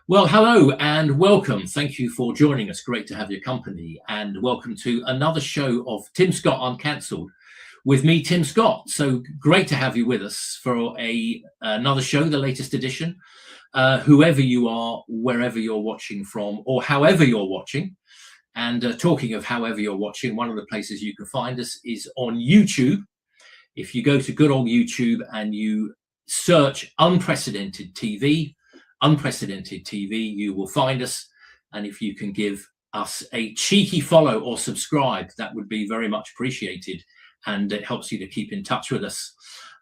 Well, hello and welcome. Thank you for joining us. Great to have your company, and welcome to another show of Tim Scott Uncancelled with me, Tim Scott. So great to have you with us for another show, the latest edition. Whoever you are, wherever you're watching from, or however you're watching. And talking of however you're watching, one of the places you can find us is on YouTube. If you go to good old YouTube and you search Unprecedented TV, you will find us. And if you can give us a cheeky follow or subscribe, that would be very much appreciated, and it helps you to keep in touch with us.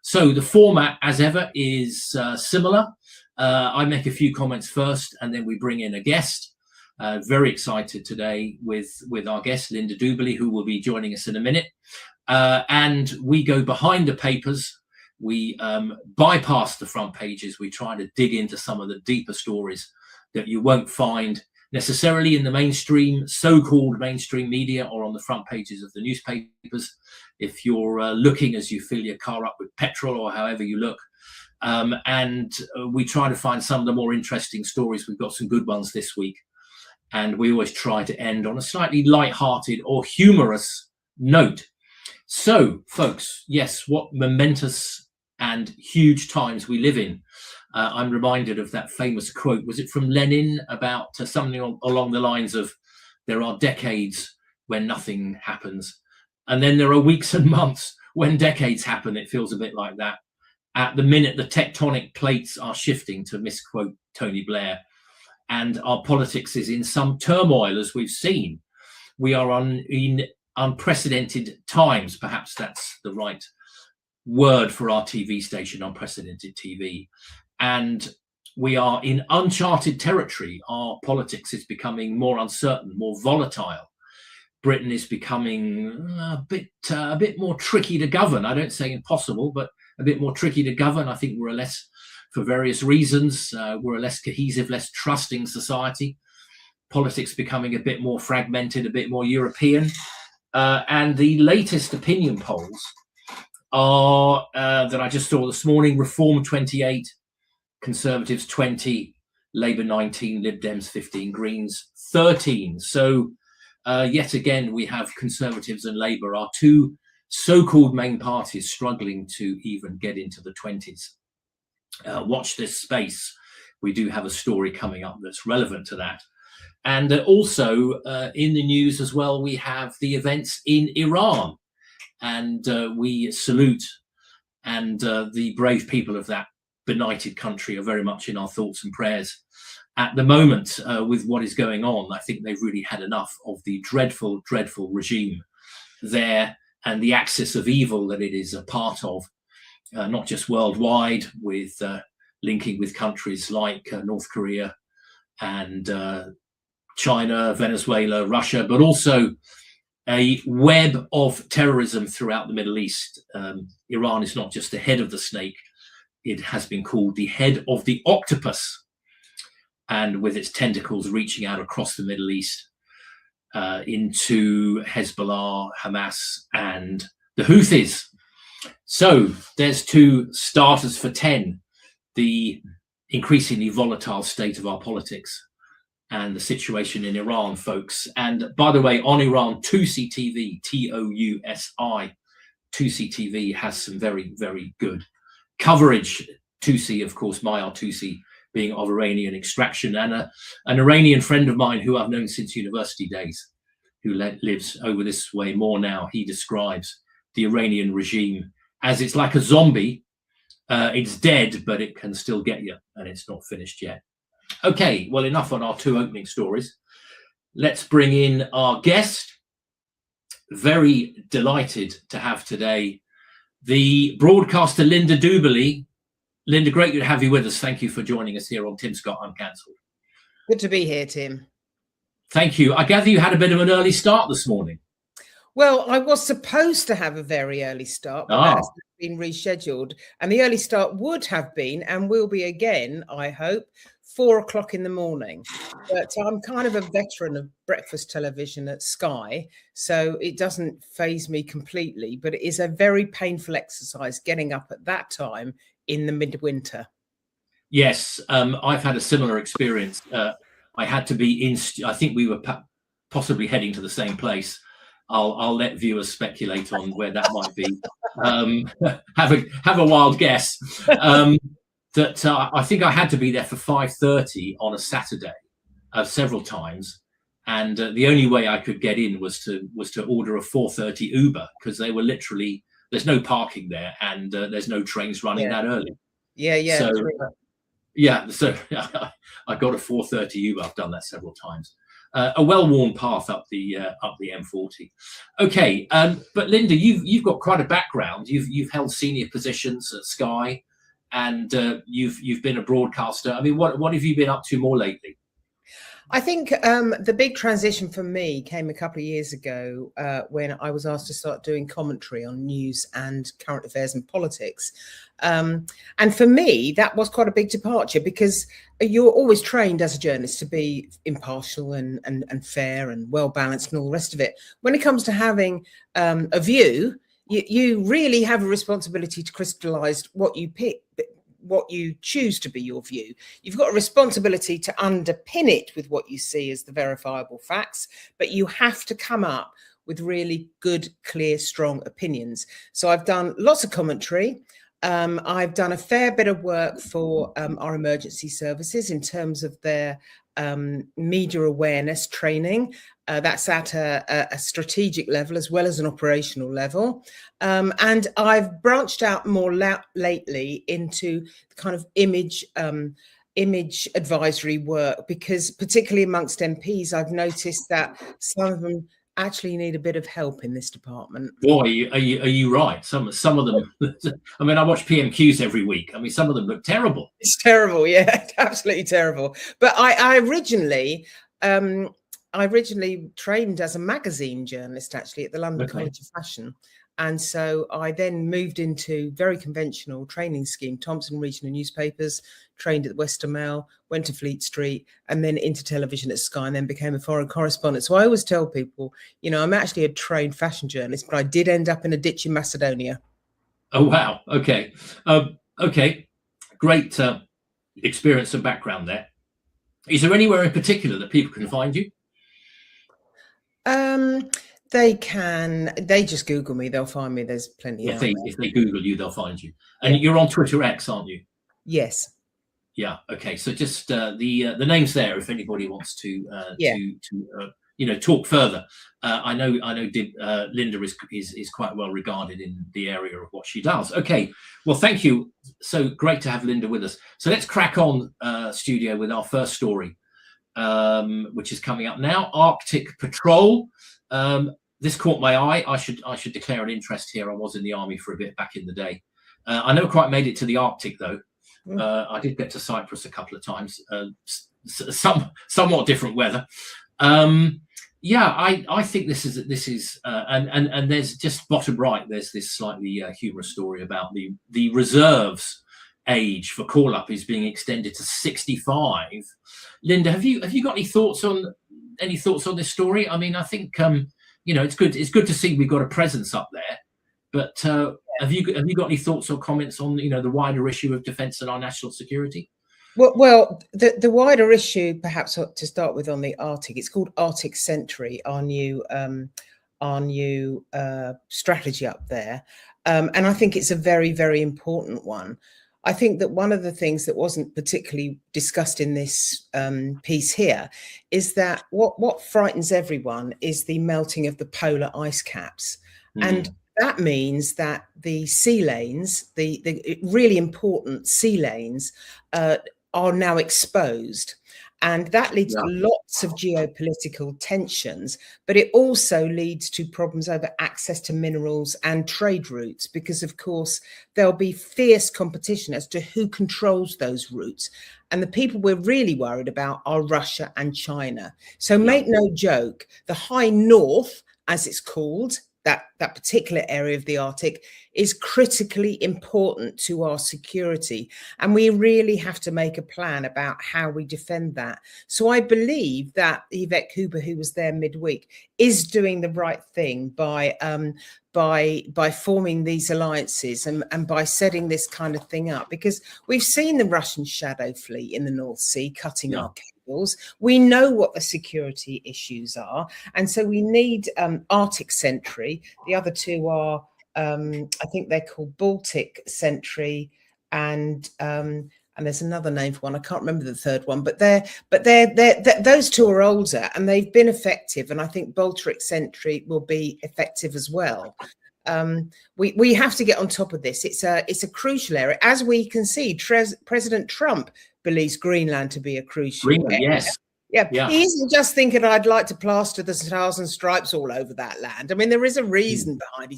So the format, as ever, is similar. I make a few comments first, and then we bring in a guest. Very excited today with our guest, Linda Duberley, who will be joining us in a minute. And we go behind the papers. We bypass the front pages. We try to dig into some of the deeper stories that you won't find necessarily in the mainstream, so-called mainstream media, or on the front pages of the newspapers. If you're looking as you fill your car up with petrol, or however you look. And we try to find some of the more interesting stories. We've got some good ones this week. And we always try to end on a slightly light-hearted or humorous note. So, folks, yes, what momentous and huge times we live in. I'm reminded of that famous quote. Was it from Lenin about something along the lines of, there are decades when nothing happens, and then there are weeks and months when decades happen? It feels a bit like that. At the minute, the tectonic plates are shifting, to misquote Tony Blair, and our politics is in some turmoil, as we've seen. We are in unprecedented times. Perhaps that's the right word for our TV station, Unprecedented TV. And we are in uncharted territory. Our politics is becoming more uncertain, more volatile. Britain is becoming a bit more tricky to govern. I don't say impossible, but a bit more tricky to govern. I think we're for various reasons, we're a less cohesive, less trusting society. Politics becoming a bit more fragmented, a bit more European. And the latest opinion polls are that I just saw this morning: Reform 28, Conservatives 20, Labour 19, Lib Dems 15, Greens 13. So yet again, we have Conservatives and Labour, our two so-called main parties, struggling to even get into the 20s. Watch this space. We do have a story coming up that's relevant to that. And also in the news as well, we have the events in Iran. And we salute, and the brave people of that benighted country are very much in our thoughts and prayers at the moment with what is going on. I think they've really had enough of the dreadful, dreadful regime there, and the axis of evil that it is a part of, not just worldwide, with linking with countries like North Korea and China, Venezuela, Russia, but also a web of terrorism throughout the Middle East. Iran is not just the head of the snake, it has been called the head of the octopus, and with its tentacles reaching out across the Middle East into Hezbollah, Hamas, and the Houthis. So there's two starters for 10, the increasingly volatile state of our politics and the situation in Iran, folks. And by the way, on Iran, Tousi TV, Tousi, Tousi TV has some very, very good coverage. Tousi, of course, Mayar Tousi, being of Iranian extraction, and an Iranian friend of mine who I've known since university days, who lives over this way more now. He describes the Iranian regime as it's like a zombie. It's dead, but it can still get you, and it's not finished yet. Okay, well, enough on our two opening stories. Let's bring in our guest. Very delighted to have today the broadcaster Linda Duberley. Linda, great to have you with us. Thank you for joining us here on Tim Scott Uncancelled. Good to be here, Tim. Thank you. I gather you had a bit of an early start this morning. Well, I was supposed to have a very early start, but that's been rescheduled. And the early start would have been, and will be again, I hope, 4 o'clock in the morning. But I'm kind of a veteran of breakfast television at Sky, so it doesn't faze me completely. But it is a very painful exercise getting up at that time in the midwinter. Yes, I've had a similar experience. I had to be in. I think we were possibly heading to the same place. I'll let viewers speculate on where that might be. Have a wild guess. I think I had to be there for 5:30 on a Saturday, several times, and the only way I could get in was to order a 4:30 Uber, because they were literally, there's no parking there, and there's no trains running that early. Yeah. So, yeah, so I got a 4:30 Uber. I've done that several times. A well-worn path up the M40. Okay, but Linda, you've got quite a background. You've held senior positions at Sky, and you've been a broadcaster. I mean, what have you been up to more lately? I think the big transition for me came a couple of years ago when I was asked to start doing commentary on news and current affairs and politics. And for me, that was quite a big departure, because you're always trained as a journalist to be impartial and fair and well balanced and all the rest of it. When it comes to having a view, you really have a responsibility to crystallize what you pick, what you choose to be your view. You've got a responsibility to underpin it with what you see as the verifiable facts, but you have to come up with really good, clear, strong opinions. So I've done lots of commentary. I've done a fair bit of work for our emergency services in terms of their media awareness training. That's at a strategic level as well as an operational level. And I've branched out more lately into the kind of image advisory work, because particularly amongst MPs, I've noticed that some of them actually need a bit of help in this department. Boy, are you right? Some of them. I mean, I watch PMQs every week. I mean, some of them look terrible. It's terrible, yeah, absolutely terrible. But I originally trained as a magazine journalist, actually, at the London College of Fashion. And so I then moved into very conventional training scheme, Thompson Regional Newspapers, trained at the Western Mail, went to Fleet Street, and then into television at Sky, and then became a foreign correspondent. So I always tell people, you know, I'm actually a trained fashion journalist, but I did end up in a ditch in Macedonia. Oh, wow. Okay. Okay. Great experience and background there. Is there anywhere in particular that people can find you? They just Google me, they'll find me. There's plenty. If they Google you, they'll find you. And you're on Twitter X, aren't you? Yes. Yeah. Okay. So just the name's there if anybody wants to talk further. I know Linda is quite well regarded in the area of what she does. Okay. Well, thank you. So great to have Linda with us. So let's crack on, studio, with our first story, which is coming up now. Arctic Patrol. This caught my eye. I should declare an interest here. I was in the army for a bit back in the day. I never quite made it to the Arctic though. I did get to Cyprus a couple of times. Somewhat different weather. I think this is and there's just bottom right. There's this slightly humorous story about the reserves age for call up is being extended to 65. Linda, have you got any thoughts on this story? I mean, I think it's good to see we've got a presence up there, but have you got any thoughts or comments on the wider issue of defence and our national security? Well, the wider issue, perhaps to start with, on the Arctic, it's called Arctic Sentry, our new strategy up there, and I think it's a very, very important one. I think that one of the things that wasn't particularly discussed in this piece here is that what frightens everyone is the melting of the polar ice caps. And that means that the sea lanes, the really important sea lanes, are now exposed. And that leads to lots of geopolitical tensions, but it also leads to problems over access to minerals and trade routes, because, of course, there'll be fierce competition as to who controls those routes. And the people we're really worried about are Russia and China. So make no joke, the High North, as it's called, that particular area of the Arctic is critically important to our security. And we really have to make a plan about how we defend that. So I believe that Yvette Cooper, who was there midweek, is doing the right thing by forming these alliances and by setting this kind of thing up, because we've seen the Russian shadow fleet in the North Sea cutting our cables. We know what the security issues are, and so we need Arctic Sentry. The other two are I think they're called Baltic Sentry, and there's another name for one. I can't remember the third one, but those two are older and they've been effective. And I think Baltic Sentry will be effective as well. We have to get on top of this. It's a crucial area. As we can see, President Trump believes Greenland to be a crucial area. Yes. Yeah, he isn't just thinking I'd like to plaster the stars and stripes all over that land. I mean, there is a reason behind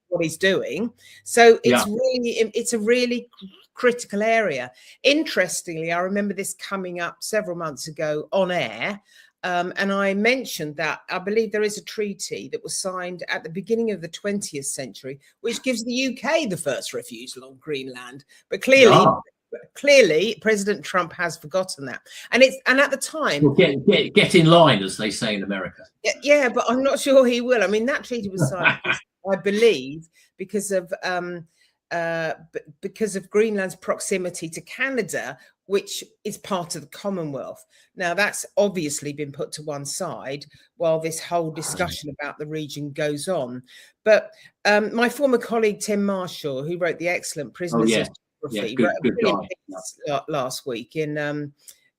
what he's doing. So it's a really critical area. Interestingly, I remember this coming up several months ago on air. And I mentioned that I believe there is a treaty that was signed at the beginning of the 20th century, which gives the UK the first refusal on Greenland. But clearly, President Trump has forgotten that. And at the time, well, get in line, as they say in America. Yeah, but I'm not sure he will. I mean, that treaty was signed, I believe, because of Greenland's proximity to Canada, which is part of the Commonwealth. Now, that's obviously been put to one side while this whole discussion about the region goes on. But my former colleague, Tim Marshall, who wrote the excellent Prisoners of Geography, wrote a brilliant piece last week in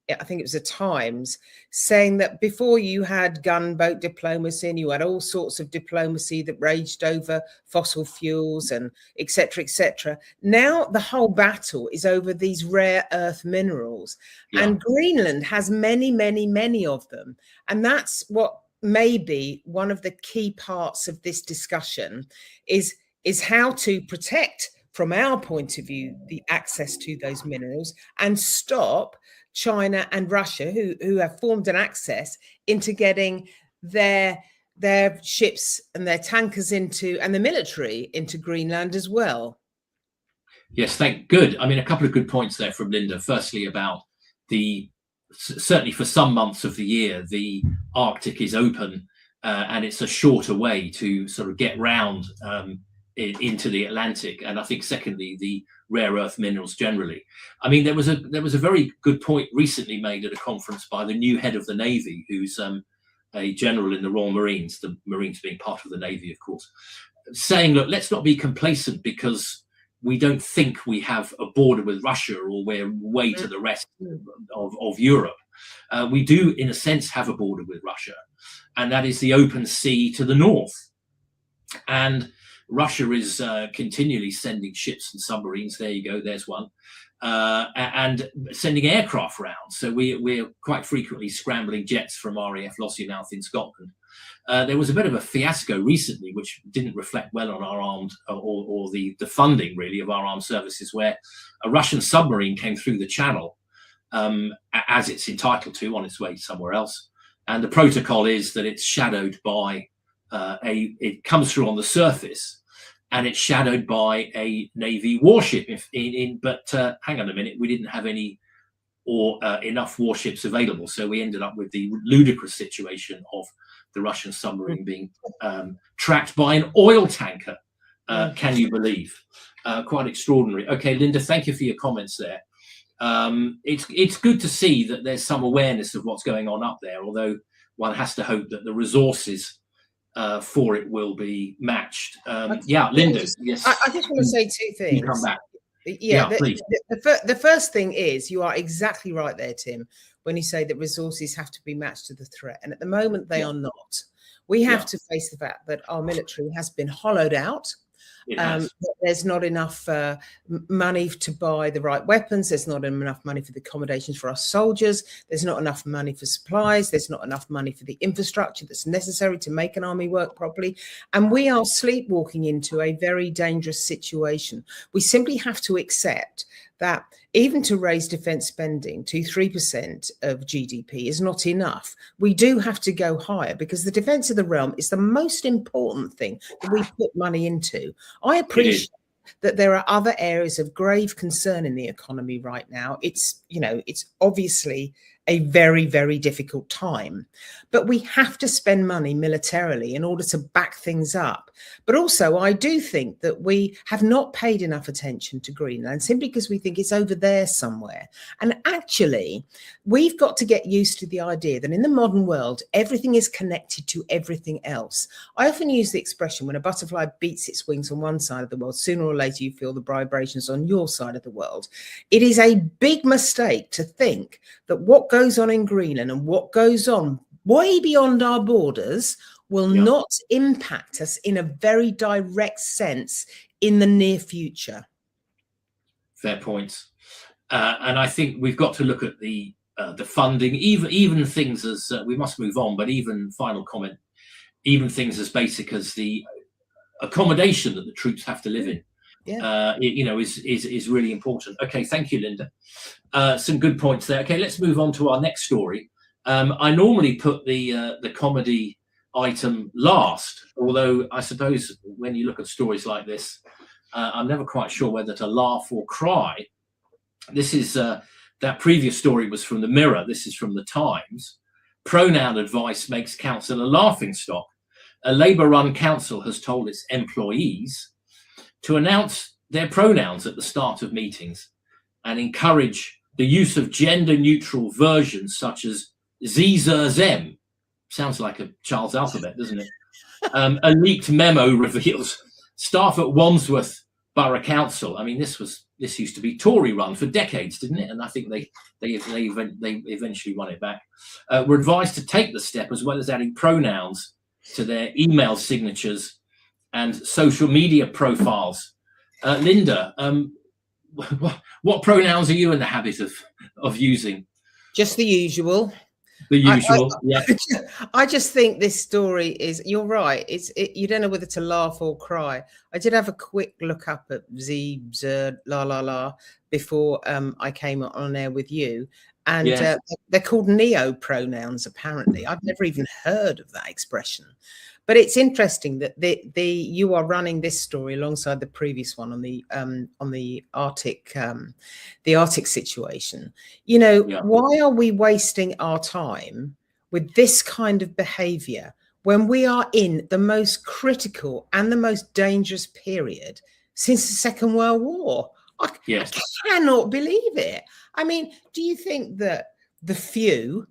I think it was the Times, saying that before you had gunboat diplomacy and you had all sorts of diplomacy that raged over fossil fuels and et cetera, et cetera. Now the whole battle is over these rare earth minerals, and Greenland has many, many, many of them. And that's what may be one of the key parts of this discussion is how to protect, from our point of view, the access to those minerals and stop China and Russia, who have formed an access into getting their ships and their tankers into, and the military into Greenland as well. Yes, good. I mean, a couple of good points there from Linda. Firstly, about certainly for some months of the year, the Arctic is open and it's a shorter way to sort of get round into the Atlantic. And I think secondly, the rare earth minerals generally. I mean, there was a very good point recently made at a conference by the new head of the Navy, who's a general in the Royal Marines, the Marines being part of the Navy, of course, saying, look, let's not be complacent because we don't think we have a border with Russia or we're way to the rest of Europe. We do, in a sense, have a border with Russia, and that is the open sea to the north. And Russia is continually sending ships and submarines. There you go. There's one. And sending aircraft round. So we're quite frequently scrambling jets from RAF Lossiemouth in Scotland. There was a bit of a fiasco recently, which didn't reflect well on our armed or the funding really of our armed services, where a Russian submarine came through the channel as it's entitled to on its way somewhere else. And the protocol is that it's shadowed by it comes through on the surface and it's shadowed by a Navy warship. But hang on a minute, we didn't have any or enough warships available. So we ended up with the ludicrous situation of the Russian submarine being tracked by an oil tanker. Can you believe? Quite extraordinary. Okay, Linda, thank you for your comments there. It's good to see that there's some awareness of what's going on up there, although one has to hope that the resources for it will be matched. Linda, yes. I just want to say two things. You come back. Please. The first thing is, you are exactly right there, Tim, when you say that resources have to be matched to the threat. And at the moment, they are not. We have to face the fact that our military has been hollowed out. There's not enough money to buy the right weapons. There's not enough money for the accommodations for our soldiers. There's not enough money for supplies. There's not enough money for the infrastructure that's necessary to make an army work properly. And we are sleepwalking into a very dangerous situation. We simply have to accept that even to raise defence spending to 3% of GDP is not enough. We do have to go higher, because the defence of the realm is the most important thing that we put money into. I appreciate that there are other areas of grave concern in the economy right now. It's obviously a very, very difficult time, but we have to spend money militarily in order to back things up. But also, I do think that we have not paid enough attention to Greenland simply because we think it's over there somewhere. And actually, we've got to get used to the idea that in the modern world, everything is connected to everything else. I often use the expression, when a butterfly beats its wings on one side of the world, sooner or later you feel the vibrations on your side of the world. It is a big mistake to think that what goes on in Greenland and what goes on way beyond our borders will not impact us in a very direct sense in the near future. Fair points. And I think we've got to look at the funding, even things as we must move on, but even final comment, even things as basic as the accommodation that the troops have to live in. Is really important. Okay, thank you, Linda. Some good points there. Okay, let's move on to our next story. I normally put the comedy item last, although I suppose when you look at stories like this, I'm never quite sure whether to laugh or cry. This is that previous story was from the Mirror. This is from the Times. Pronoun advice makes council a laughingstock. A Labour-run council has told its employees to announce their pronouns at the start of meetings and encourage the use of gender-neutral versions such as Z, Z, Zem. Sounds like a child's alphabet, doesn't it? A leaked memo reveals staff at Wandsworth Borough Council. I mean, this used to be Tory-run for decades, didn't it? And I think they eventually won it back. Were advised to take the step, as well as adding pronouns to their email signatures and social media profiles. Linda, what pronouns are you in the habit of using? Just the usual. The usual, yeah. I just think this story is, you're right, you don't know whether to laugh or cry. I did have a quick look up at Z, la, la, la, before I came on air with you. And they're called neo-pronouns, apparently. I've never even heard of that expression. But it's interesting that you are running this story alongside the previous one on the Arctic situation. Why are we wasting our time with this kind of behaviour when we are in the most critical and the most dangerous period since the Second World War? I cannot believe it. I mean, do you think that the few,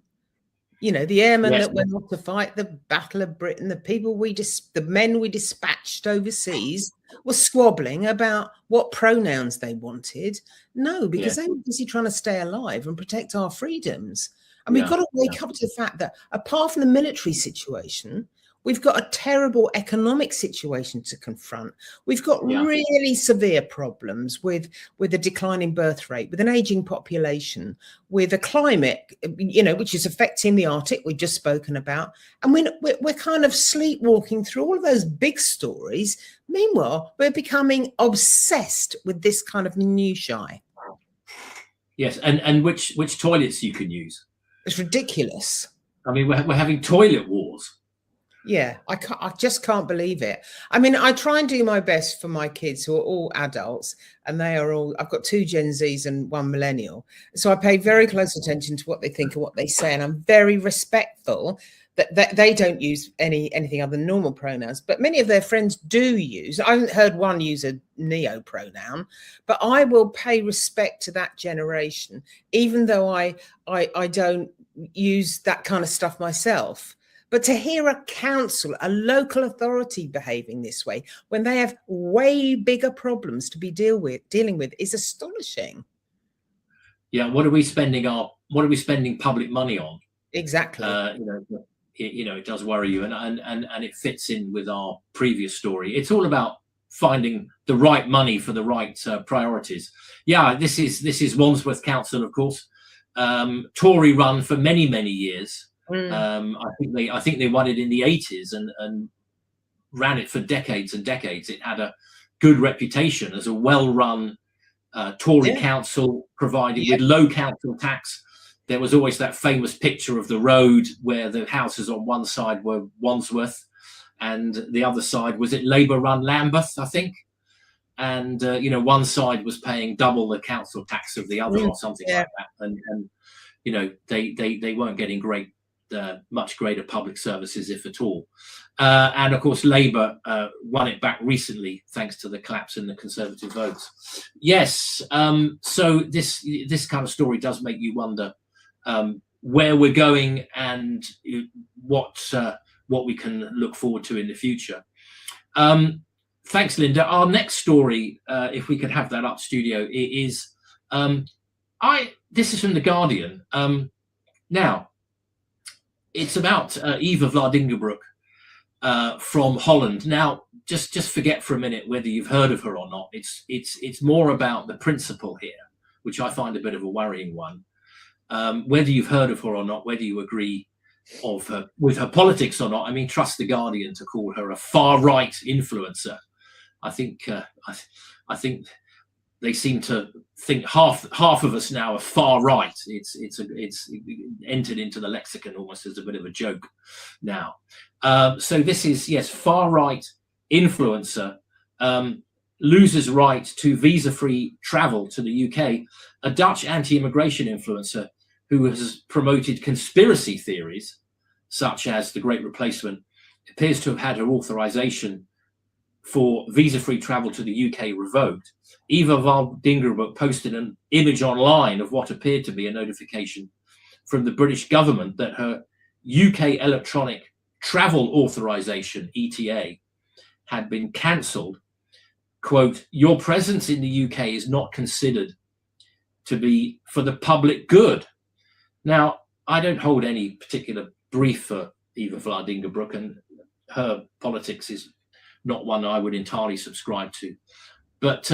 the airmen that went off to fight the Battle of Britain, the men we dispatched overseas, were squabbling about what pronouns they wanted? No, because they were busy trying to stay alive and protect our freedoms. And we've got to wake up to the fact that apart from the military situation, we've got a terrible economic situation to confront. We've got really severe problems with a declining birth rate, with an aging population, with a climate, which is affecting the Arctic we've just spoken about. And we're kind of sleepwalking through all of those big stories. Meanwhile, we're becoming obsessed with this kind of minutiae. Yes, and which toilets you can use. It's ridiculous. I mean, we're having toilet wars. Yeah, I just can't believe it. I mean, I try and do my best for my kids who are all adults, and I've got 2 Gen Zs and 1 millennial. So I pay very close attention to what they think and what they say. And I'm very respectful that they don't use anything other than normal pronouns. But many of their friends do use. I haven't heard one use a neo pronoun, but I will pay respect to that generation, even though I don't use that kind of stuff myself. But to hear a council, a local authority behaving this way when they have way bigger problems to be dealing with is astonishing. Yeah, what are we spending public money on? Exactly. It does worry you, and it fits in with our previous story. It's all about finding the right money for the right priorities. Yeah, this is Wandsworth Council, of course, Tory run for many years. I think they won it in the 80s and ran it for decades and decades. It had a good reputation as a well-run Tory council provided with low council tax. There was always that famous picture of the road where the houses on one side were Wandsworth and the other side, was it Labour-run Lambeth, I think? And, one side was paying double the council tax of the other or something like that. And they weren't getting much greater public services, if at all. And of course, Labour won it back recently, thanks to the collapse in the Conservative votes. Yes. So this kind of story does make you wonder where we're going and what we can look forward to in the future. Thanks, Linda. Our next story, if we could have that up, studio, is this is from The Guardian. Now, it's about Eva Vladingerbroek from Holland. Now, just forget for a minute whether you've heard of her or not. It's more about the principle here, which I find a bit of a worrying one. Whether you've heard of her or not, whether you agree with her politics or not. I mean, trust The Guardian to call her a far-right influencer. I think they seem to think half of us now are far right. It's entered into the lexicon almost as a bit of a joke now. So this is, yes, far right influencer loses right to visa-free travel to the UK. A Dutch anti-immigration influencer who has promoted conspiracy theories such as the Great Replacement appears to have had her authorization for visa-free travel to the UK revoked. Eva Vladingerbroek posted an image online of what appeared to be a notification from the British government that her UK electronic travel authorization, ETA, had been cancelled. Quote, "Your presence in the UK is not considered to be for the public good." Now, I don't hold any particular brief for Eva Vladingerbroek, and her politics is not one I would entirely subscribe to. But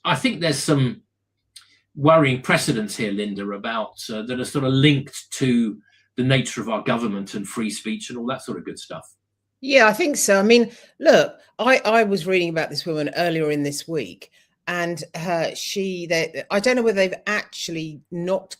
I think there's some worrying precedents here, Linda, about that are sort of linked to the nature of our government and free speech and all that sort of good stuff. Yeah, I think so. I mean, look, I was reading about this woman earlier in this week, and I don't know whether they've actually not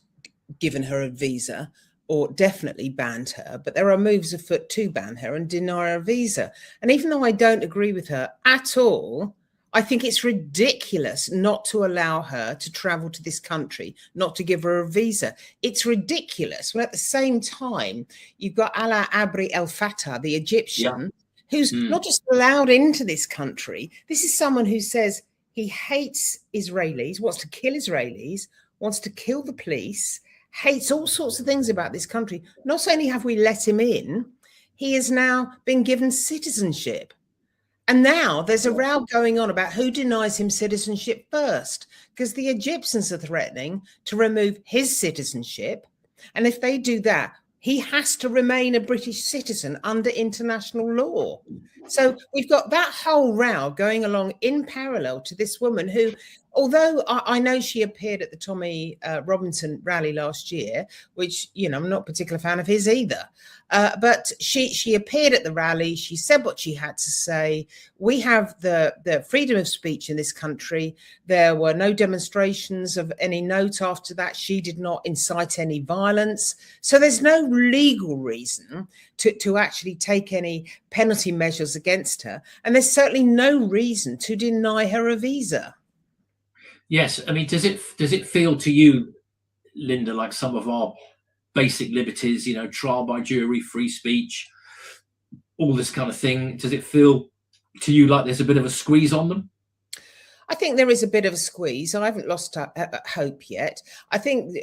given her a visa or definitely banned her, but there are moves afoot to ban her and deny her a visa. And even though I don't agree with her at all, I think it's ridiculous not to allow her to travel to this country, not to give her a visa. It's ridiculous. When at the same time, you've got Alaa Abri El Fattah, the Egyptian, who's not just allowed into this country. This is someone who says he hates Israelis, wants to kill Israelis, wants to kill the police, hates all sorts of things about this country. Not only have we let him in, he has now been given citizenship. And now there's a row going on about who denies him citizenship first, because the Egyptians are threatening to remove his citizenship. And if they do that, he has to remain a British citizen under international law. So we've got that whole row going along in parallel to this woman who, although I know she appeared at the Tommy Robinson rally last year, which, I'm not a particular fan of his either. But she appeared at the rally. She said what she had to say. We have the freedom of speech in this country. There were no demonstrations of any note after that. She did not incite any violence. So there's no legal reason to actually take any penalty measures against her. And there's certainly no reason to deny her a visa. Yes. I mean, does it feel to you, Linda, like some of our basic liberties, trial by jury, free speech, all this kind of thing, does it feel to you like there's a bit of a squeeze on them? I think there is a bit of a squeeze. I haven't lost hope yet. I think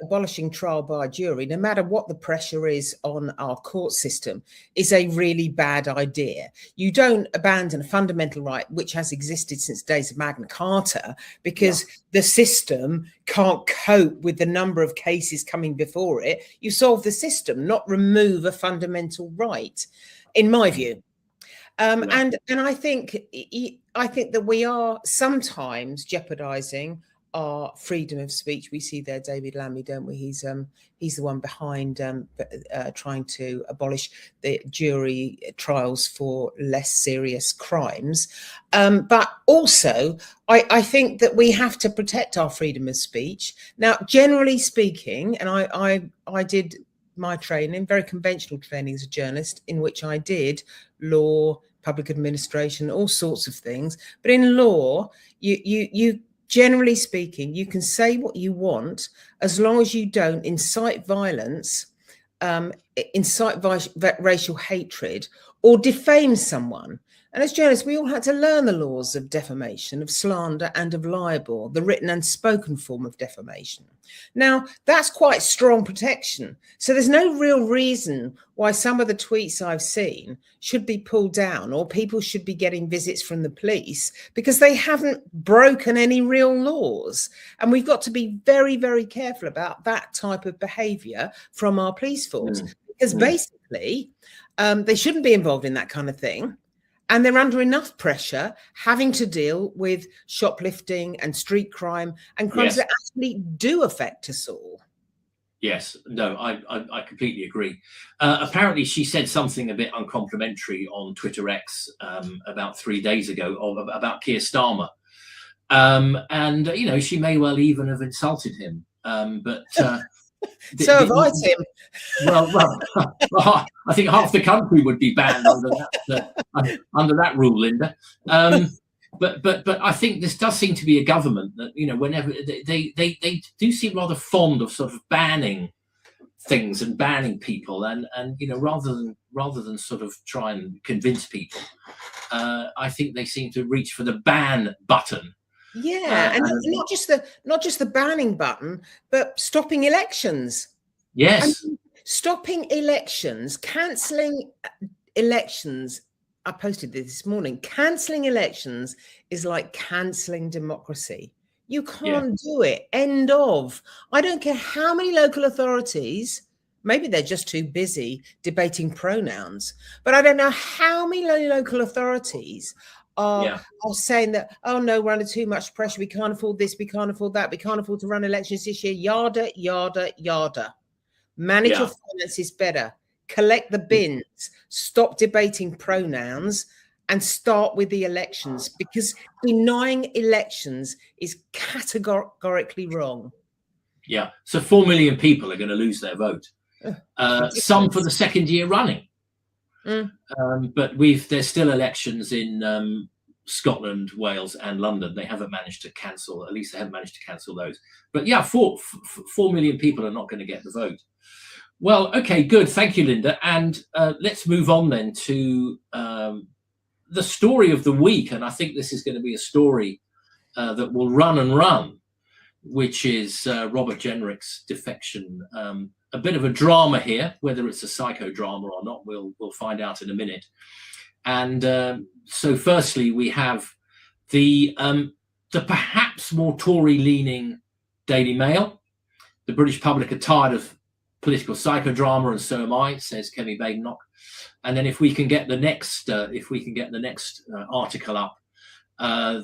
abolishing trial by jury, no matter what the pressure is on our court system, is a really bad idea. You don't abandon a fundamental right which has existed since days of Magna Carta because the system can't cope with the number of cases coming before it. You solve the system, not remove a fundamental right, in my view. And I think that we are sometimes jeopardizing our freedom of speech. We see there David Lammy, don't we? He's the one behind trying to abolish the jury trials for less serious crimes. But also, I think that we have to protect our freedom of speech. Now, generally speaking, and I did my training, very conventional training as a journalist, in which I did law, public administration, all sorts of things. But in law, you generally speaking, you can say what you want as long as you don't incite violence, incite racial hatred, or defame someone. And as journalists, we all had to learn the laws of defamation, of slander, and of libel, the written and spoken form of defamation. Now, that's quite strong protection. So there's no real reason why some of the tweets I've seen should be pulled down, or people should be getting visits from the police, because they haven't broken any real laws. And we've got to be very, very careful about that type of behaviour from our police force, because basically they shouldn't be involved in that kind of thing. And they're under enough pressure having to deal with shoplifting and street crime and crimes that actually do affect us all. Yes, no, I completely agree. Apparently, she said something a bit uncomplimentary on Twitter X about 3 days ago about Keir Starmer. And, you know, she may well even have insulted him. But so have I, Tim. Well, I think half the country would be banned under that rule, Linda. But I think this does seem to be a government that, you know, whenever they do seem rather fond of sort of banning things and banning people, and you know, rather than sort of try and convince people, I think they seem to reach for the ban button. Yeah, and not just the banning button, but stopping elections. Yes, stopping elections, cancelling elections. I posted this morning. Cancelling elections is like cancelling democracy. You can't do it. End of. I don't care how many local authorities, maybe they're just too busy debating pronouns, but I don't know how many local authorities are saying that, oh no, we're under too much pressure. We can't afford this. We can't afford that. We can't afford to run elections this year. Yada, yada, yada. Manage your finances better. Collect the bins. Stop debating pronouns and start with the elections, because denying elections is categorically wrong. Yeah. So 4 million people are going to lose their vote. Some for the second year running. But there's still elections in Scotland, Wales, and London. They haven't managed to cancel. At least they haven't managed to cancel those. But yeah, 4 million people are not going to get the vote. Well, okay, good. Thank you, Linda. And let's move on then to the story of the week. And I think this is going to be a story that will run and run, which is Robert Jenrick's defection. A bit of a drama here, whether it's a psychodrama or not, we'll find out in a minute. And so firstly, we have the perhaps more Tory-leaning Daily Mail. The British public are tired of political psychodrama, and so am I, says Kemi Badenoch. And then if we can get the next article up,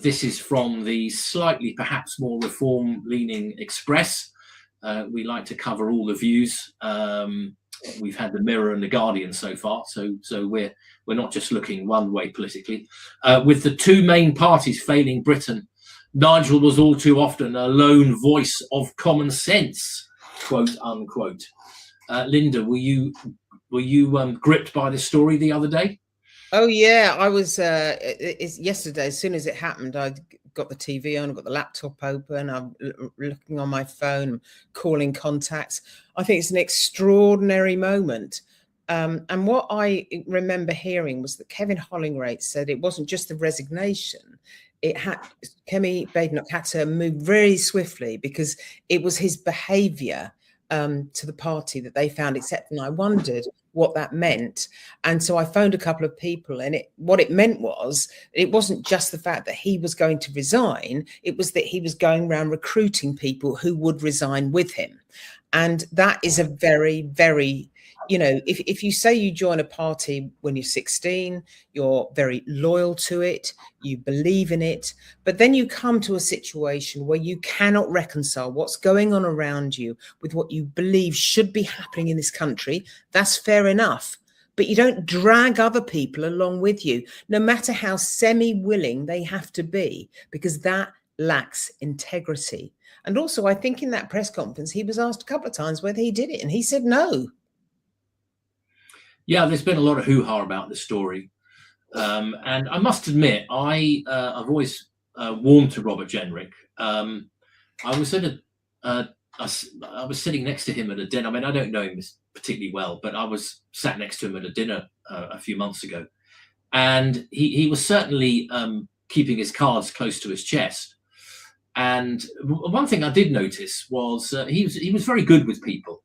this is from the slightly perhaps more reform-leaning Express. We like to cover all the views. We've had the Mirror and the Guardian so far, so we're not just looking one way politically. With the two main parties failing Britain, Nigel was all too often a lone voice of common sense, quote unquote. Linda, were you gripped by this story the other day? Oh yeah, I was. Yesterday, as soon as it happened, I got the TV on, got the laptop open, I'm looking on my phone, calling contacts. I think it's an extraordinary moment. And what I remember hearing was that Kevin Hollingworth said it wasn't just the resignation. Kemi Badenoch had to move very swiftly because it was his behaviour to the party that they found acceptable. And I wondered what that meant. And so I phoned a couple of people, and what it meant was, it wasn't just the fact that he was going to resign, it was that he was going around recruiting people who would resign with him. And that is a very, very, you know, if you say you join a party when you're 16, you're very loyal to it, you believe in it, but then you come to a situation where you cannot reconcile what's going on around you with what you believe should be happening in this country, that's fair enough. But you don't drag other people along with you, no matter how semi-willing they have to be, because that lacks integrity. And also, I think in that press conference, he was asked a couple of times whether he did it, and he said no. Yeah, there's been a lot of hoo-ha about this story. And I must admit, I've always warmed to Robert Jenrick. I was at I was sitting next to him at a dinner. I mean, I don't know him particularly well, but I was sat next to him at a dinner a few months ago. And he was certainly keeping his cards close to his chest. And one thing I did notice was he was very good with people.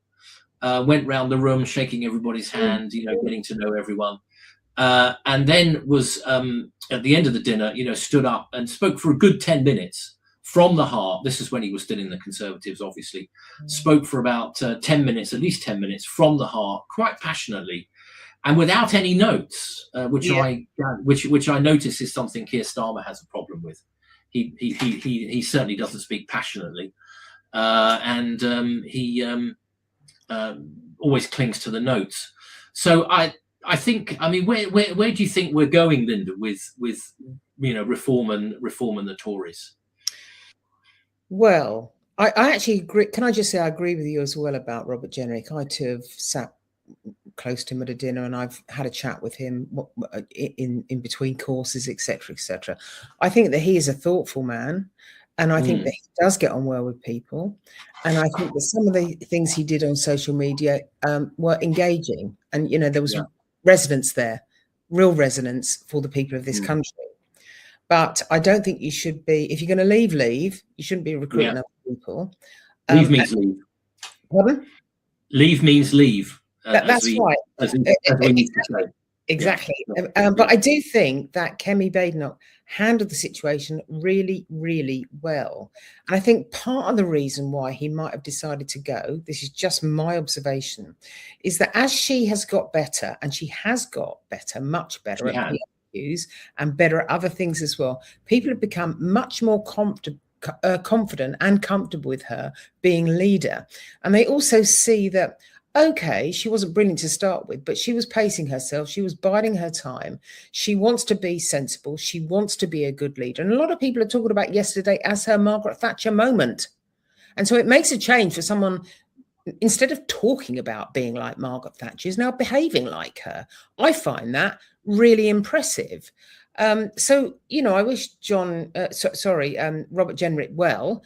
Went round the room, shaking everybody's hand, you know, getting to know everyone. And then was at the end of the dinner, you know, stood up and spoke for a good 10 minutes from the heart. This is when he was still in the Conservatives, obviously. Spoke for about 10 minutes, at least 10 minutes, from the heart, quite passionately, and without any notes, which I notice is something Keir Starmer has a problem with. He certainly doesn't speak passionately, and he always clings to the notes. So I think, I mean, where do you think we're going, Linda, with you know, reform and the Tories? Well, I actually agree. Can I just say I agree with you as well about Robert Jenrick? I too have sat close to him at a dinner, and I've had a chat with him in between courses, etc., etc. I think that he is a thoughtful man, and I think that he does get on well with people. And I think that some of the things he did on social media were engaging, and you know, there was resonance there, real resonance for the people of this country. But I don't think you should be, if you're going to leave. You shouldn't be recruiting other people. Leave means leave. Pardon? Leave means leave. That's right. As we need to say. Exactly. Yeah. But I do think that Kemi Badenoch handled the situation really, really well. And I think part of the reason why he might have decided to go, this is just my observation, is that as she has got better, and she has got better, much better at PRQs and better at other things as well, people have become much more confident and comfortable with her being leader. And they also see that, okay, she wasn't brilliant to start with, but she was pacing herself. She was biding her time. She wants to be sensible. She wants to be a good leader. And a lot of people are talking about yesterday as her Margaret Thatcher moment. And so it makes a change for someone, instead of talking about being like Margaret Thatcher, is now behaving like her. I find that really impressive. So, you know, I wish Robert Jenrick well.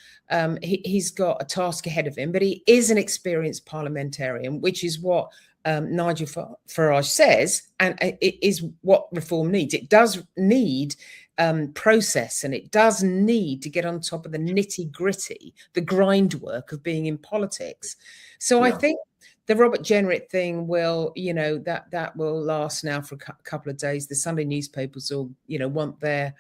He's got a task ahead of him, but he is an experienced parliamentarian, which is what Nigel Farage says, and it is what reform needs. It does need process, and it does need to get on top of the nitty-gritty, the grind work of being in politics. So I think the Robert Jenrick thing will, you know, that will last now for a couple of days. The Sunday newspapers will, you know, want their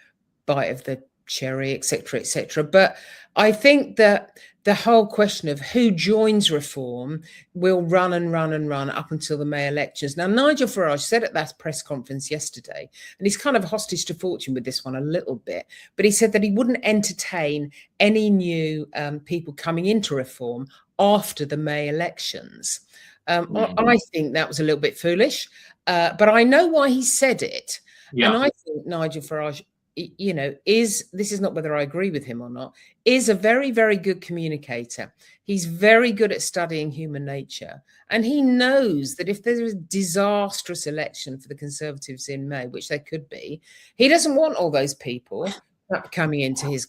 bite of the cherry, etc., etc. But I think that the whole question of who joins reform will run and run and run up until the May elections. Now, Nigel Farage said at that press conference yesterday, and he's kind of hostage to fortune with this one a little bit, but he said that he wouldn't entertain any new people coming into reform after the May elections. I think that was a little bit foolish, but I know why he said it. And I think Nigel Farage, you know, this is not whether I agree with him or not, is a very, very good communicator. He's very good at studying human nature. And he knows that if there's a disastrous election for the Conservatives in May, which there could be, he doesn't want all those people coming into his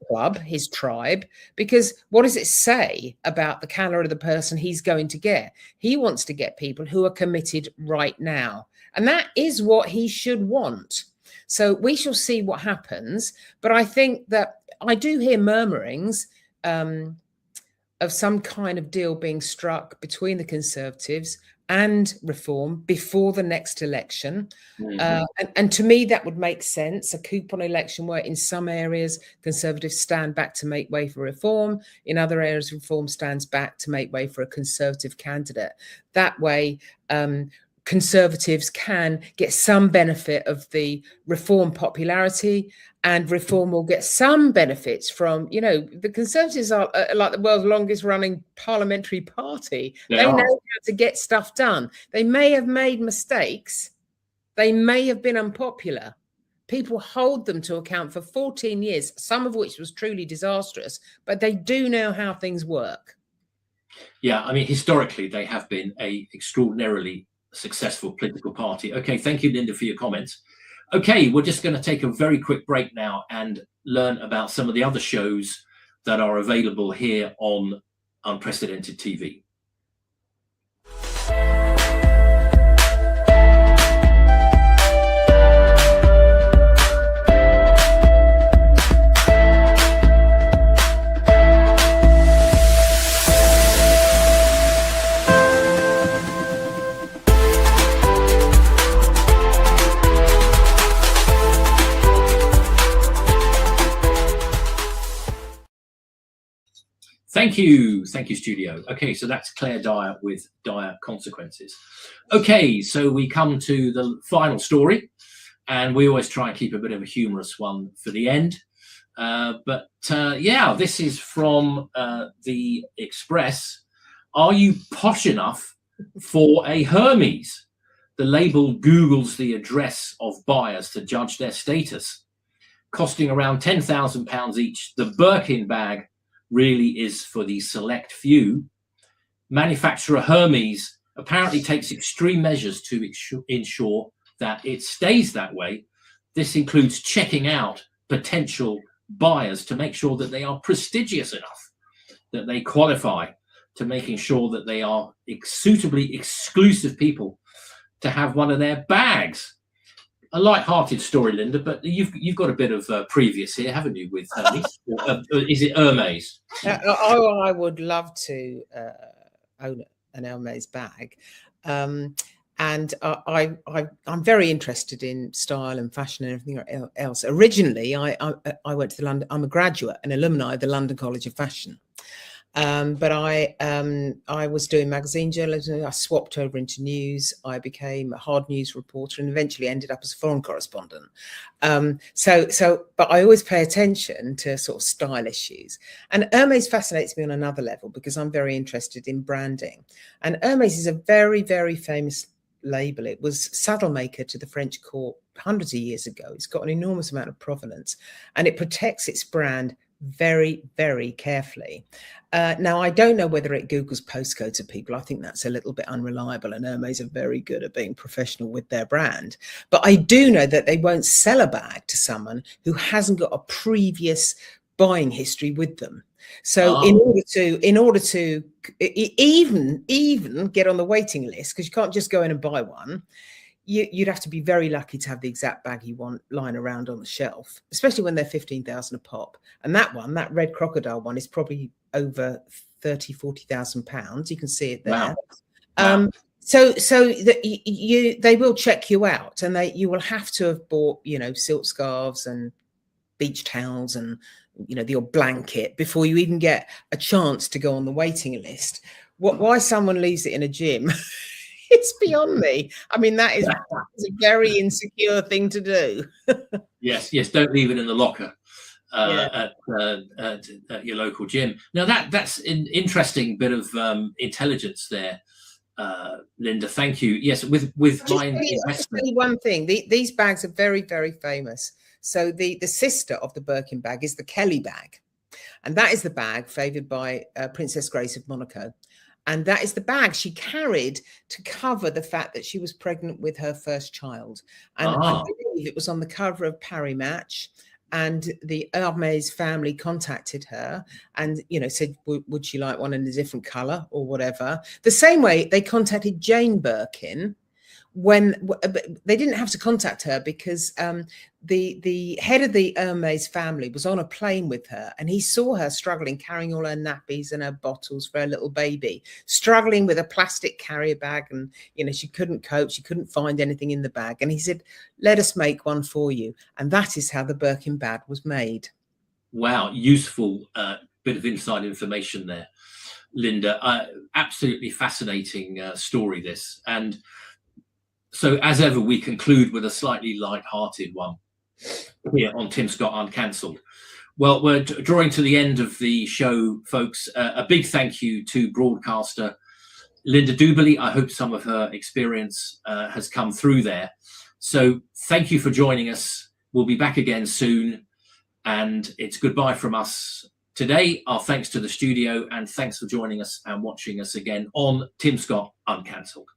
club, his tribe, because what does it say about the caliber of the person he's going to get? He wants to get people who are committed right now. And that is what he should want. So we shall see what happens. But I think that I do hear murmurings of some kind of deal being struck between the Conservatives and reform before the next election. And to me, that would make sense. A coupon election where in some areas Conservatives stand back to make way for reform. In other areas, reform stands back to make way for a Conservative candidate. That way, Conservatives can get some benefit of the reform popularity, and reform will get some benefits from, the Conservatives are like the world's longest running parliamentary party. They know how to get stuff done. They may have made mistakes. They may have been unpopular. People hold them to account for 14 years, some of which was truly disastrous, but they do know how things work. Yeah, I mean, historically, they have been a extraordinarily successful political party. Okay, thank you, Linda, for your comments. Okay, we're just going to take a very quick break now and learn about some of the other shows that are available here on Unprecedented TV. Thank you, studio. Okay, so that's Claire Dyer with Dire Consequences. Okay, so we come to the final story, and we always try and keep a bit of a humorous one for the end. Yeah, this is from the Express. Are you posh enough for a Hermes? The label Googles the address of buyers to judge their status. Costing around £10,000 each, the Birkin bag really is for the select few. Manufacturer Hermes apparently takes extreme measures to ensure that it stays that way. This includes checking out potential buyers to make sure that they are prestigious enough, that they qualify, to making sure that they are suitably exclusive people to have one of their bags. A light-hearted story, Linda, but you've got a bit of previous here, haven't you, with Hermes? Is it Hermes? I would love to own an Hermes bag. And I'm very interested in style and fashion and everything else. Originally, I went to the London. I'm a graduate and alumni of the London College of Fashion. But I was doing magazine journalism. I swapped over into news. I became a hard news reporter and eventually ended up as a foreign correspondent. But I always pay attention to sort of style issues. And Hermes fascinates me on another level because I'm very interested in branding. And Hermes is a very, very famous label. It was saddle maker to the French court hundreds of years ago. It's got an enormous amount of provenance, and it protects its brand very, very carefully. Now, I don't know whether it Googles postcodes of people. I think that's a little bit unreliable, and Hermes are very good at being professional with their brand. But I do know that they won't sell a bag to someone who hasn't got a previous buying history with them. So in order to even get on the waiting list, because you can't just go in and buy one, you'd have to be very lucky to have the exact bag you want lying around on the shelf, especially when they're 15,000 a pop. And that red crocodile one is probably over 30,000-40,000 pounds. You can see it there. Wow. So they will check you out, and you will have to have bought, silk scarves and beach towels and, the old blanket before you even get a chance to go on the waiting list. Why someone leaves it in a gym? It's beyond me. I mean, that is a very insecure thing to do. Yes. Don't leave it in the locker at your local gym. Now, that's an interesting bit of intelligence there, Linda. Thank you. Yes, with my investment. One thing: these bags are very, very famous. So the sister of the Birkin bag is the Kelly bag, and that is the bag favoured by Princess Grace of Monaco. And that is the bag she carried to cover the fact that she was pregnant with her first child. And I believe it was on the cover of Paris Match. And the Hermes family contacted her and, said, would she like one in a different colour or whatever? The same way they contacted Jane Birkin they didn't have to contact her because the head of the Hermes family was on a plane with her, and he saw her struggling, carrying all her nappies and her bottles for her little baby, struggling with a plastic carrier bag, and she couldn't cope, she couldn't find anything in the bag, and he said, let us make one for you. And that is how the Birkin bag was made. Wow, useful bit of inside information there, Linda. Absolutely fascinating story, this. And so, as ever, we conclude with a slightly light-hearted one here on Tim Scott Uncancelled. Well, we're drawing to the end of the show, folks. A big thank you to broadcaster Linda Duberley. I hope some of her experience has come through there. So thank you for joining us. We'll be back again soon. And it's goodbye from us today. Our thanks to the studio, and thanks for joining us and watching us again on Tim Scott Uncancelled.